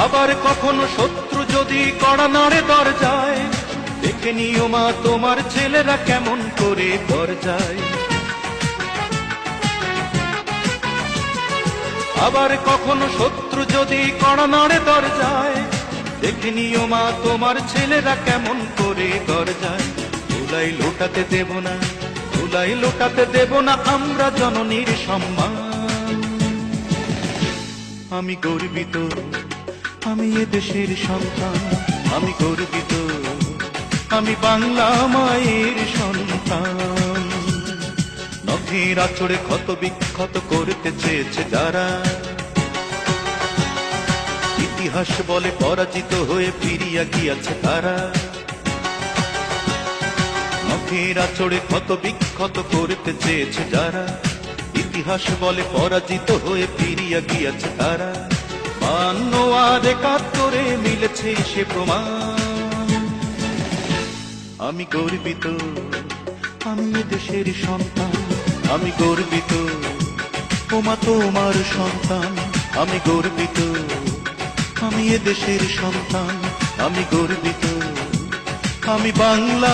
আবার কখনো শত্রু যদি কড়া নাড়ে দরজায়, দেখে নিও মা তোমার ছেলেরা কেমন করে দরজায়। আবার কখনো শত্রু যদি কড়া নাড়ে দরজায়, দেখে নিও মা তোমার ছেলেরা কেমন করে দরজায়। ধুলাই লোটাতে দেব না, ধুলাই লোটাতে দেব না আমরা জননীর সম্মান। আমি গর্বিত, আমি এ দেশের সন্তান, আমি গর্বিত, আমি বাংলা মায়ের সন্তান। নখের আঁচড়ে ক্ষত বিক্ষত করতে চেয়েছে যারা, ইতিহাস বলে পরাজিত হয়ে ফিরিয়া গিয়াছে তারা। নখের আঁচড়ে ক্ষত বিক্ষত করতে চেয়েছে যারা, ইতিহাস বলে পরাজিত হয়ে ফিরিয়া গিয়াছে তারা। 52 আর 71 মিলেছে সে প্রমাণ। আমি গর্বিত, আমি এ দেশের সন্তান, আমি গর্বিত, ওমা তোমার সন্তান। আমি গর্বিত, আমি এ দেশের সন্তান, আমি গর্বিত, আমি বাংলা।